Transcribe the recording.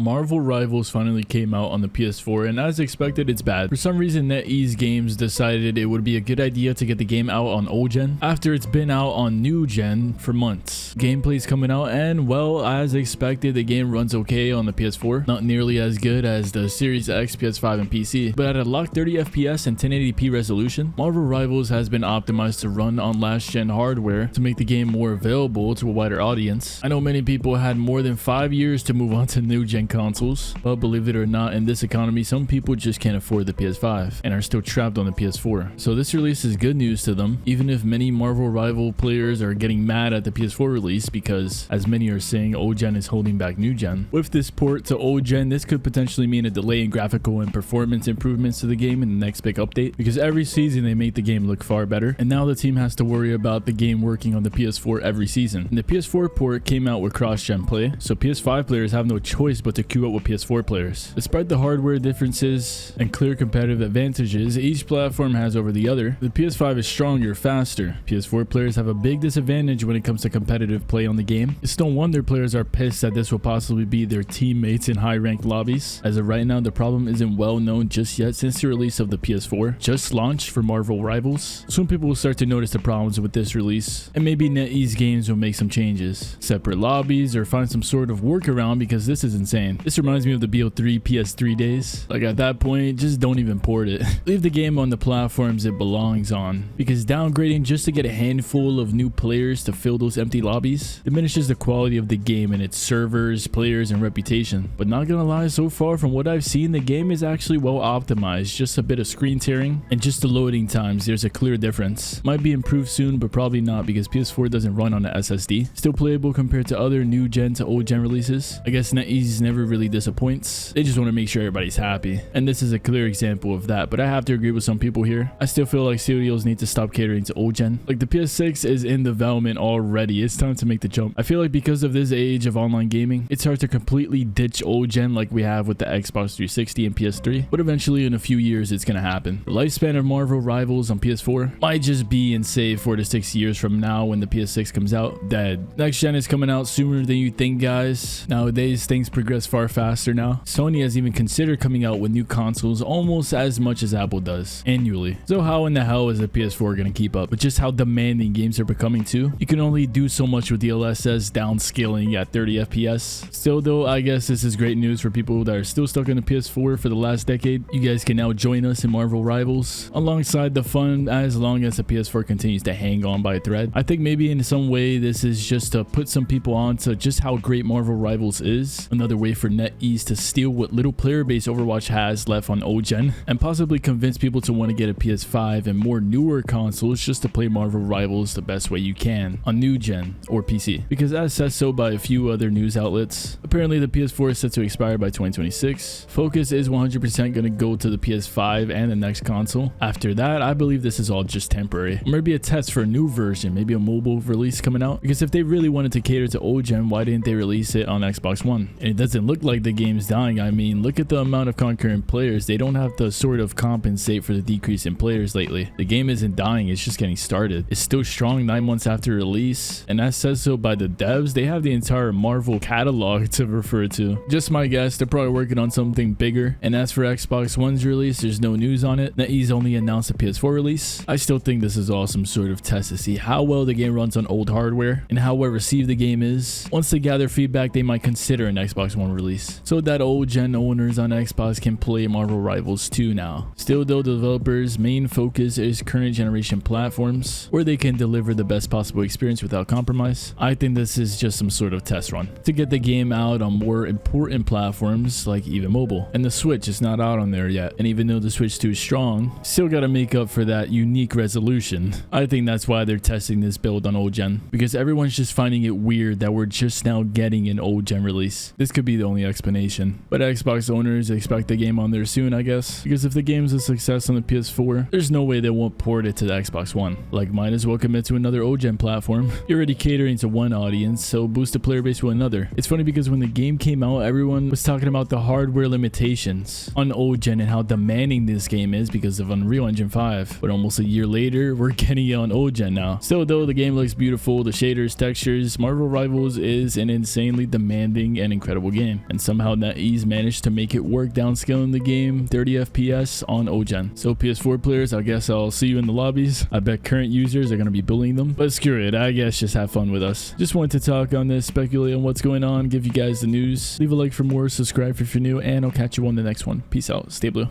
Marvel Rivals finally came out on the PS4, and as expected, it's bad. For some reason, NetEase Games decided it would be a good idea to get the game out on old gen after it's been out on new gen for months. Gameplay's coming out, and well, as expected, the game runs okay on the PS4. Not nearly as good as the Series X, PS5, and PC, but at a locked 30 FPS and 1080p resolution, Marvel Rivals has been optimized to run on last gen hardware to make the game more available to a wider audience. I know many people had more than 5 years to move on to new gen consoles, but believe it or not, in this economy, some people just can't afford the PS5 and are still trapped on the PS4. So this release is good news to them, even if many Marvel Rival players are getting mad at the PS4 release because, as many are saying, old gen is holding back new gen. With this port to old gen, this could potentially mean a delay in graphical and performance improvements to the game in the next big update, because every season they make the game look far better, and now the team has to worry about the game working on the PS4 every season. And the PS4 port came out with cross-gen play, so PS5 players have no choice but to queue up with PS4 players. Despite the hardware differences and clear competitive advantages each platform has over the other, the PS5 is stronger, faster. PS4 players have a big disadvantage when it comes to competitive play on the game. It's no wonder players are pissed that this will possibly be their teammates in high-ranked lobbies. As of right now, the problem isn't well known just yet since the release of the PS4 just launched for Marvel Rivals. Soon people will start to notice the problems with this release, and maybe NetEase Games will make some changes. Separate lobbies or find some sort of workaround, because this is insane. This reminds me of the BO3 PS3 days. Like, at that point, just don't even port it. Leave the game on the platforms it belongs on, because downgrading just to get a handful of new players to fill those empty lobbies diminishes the quality of the game and its servers, players, and reputation. But not gonna lie, so far from what I've seen, the game is actually well optimized. Just a bit of screen tearing and just the loading times, there's a clear difference. Might be improved soon, but probably not, because PS4 doesn't run on an SSD. Still playable compared to other new gen to old gen releases. I guess NetEase never really disappoints. They just want to make sure everybody's happy, and this is a clear example of that. But I have to agree with some people here. I still feel like studios need to stop catering to old gen. Like, the PS6 is in development already. It's time to make the jump. I feel like because of this age of online gaming, it's hard to completely ditch old gen like we have with the Xbox 360 and PS3, but eventually in a few years it's gonna happen. The lifespan of Marvel Rivals on PS4 might just be in, say, 4 to 6 years from now when the PS6 comes out, dead. Next gen is coming out sooner than you think, guys. Nowadays things progress far faster now. Sony has even considered coming out with new consoles almost as much as Apple does annually. So how in the hell is the PS4 gonna keep up with just how demanding games are becoming too? You can only do so much with DLSS downscaling at 30 FPS. Still though, I guess this is great news for people that are still stuck in the PS4 for the last decade. You guys can now join us in Marvel Rivals alongside the fun, as long as the PS4 continues to hang on by a thread. I think maybe in some way this is just to put some people on to just how great Marvel Rivals is. Another way for NetEase to steal what little player base Overwatch has left on old gen and possibly convince people to want to get a PS5 and more newer consoles just to play Marvel Rivals the best way you can on new gen or PC. Because as said so by a few other news outlets, apparently the PS4 is set to expire by 2026. Focus is 100% going to go to the PS5 and the next console. After that, I believe this is all just temporary. Or maybe a test for a new version, maybe a mobile release coming out. Because if they really wanted to cater to old gen, why didn't they release it on Xbox One? And it doesn't look like the game's dying. I mean, look at the amount of concurrent players. They don't have to sort of compensate for the decrease in players lately. The game isn't dying, it's just getting started. It's still strong 9 months after release, and that says so by the devs. They have the entire Marvel catalog to refer to. Just my guess, they're probably working on something bigger. And as for Xbox One's release, there's no news on it. NetEase only announced a PS4 release. I still think this is all some sort of test to see how well the game runs on old hardware and how well received the game is. Once they gather feedback, they might consider an Xbox One release, so that old gen owners on Xbox can play Marvel Rivals 2 now. Still though, the developers' main focus is current generation platforms where they can deliver the best possible experience without compromise. I think this is just some sort of test run to get the game out on more important platforms like even mobile. And the Switch is not out on there yet, and even though the Switch 2 is strong, still gotta make up for that unique resolution. I think that's why they're testing this build on old gen, because everyone's just finding it weird that we're just now getting an old gen release. This could be the only explanation, but Xbox owners expect the game on there soon, I guess, because if the game's a success on the PS4, there's no way they won't port it to the Xbox One. Like, might as well commit to another old gen platform. You're already catering to one audience, so boost the player base with another. It's funny because when the game came out, everyone was talking about the hardware limitations on old gen and how demanding this game is because of Unreal Engine 5. But almost a year later, we're getting it on old gen now. Still though, the game looks beautiful, the shaders, textures. Marvel Rivals is an insanely demanding and incredible game. game. And somehow NetEase managed to make it work downscaling the game 30 FPS on OGen. So PS4 players, I guess I'll see you in the lobbies. I bet current users are going to be bullying them. But screw it, I guess just have fun with us. Just wanted to talk on this, speculate on what's going on, give you guys the news. Leave a like for more, subscribe if you're new, and I'll catch you on the next one. Peace out. Stay blue.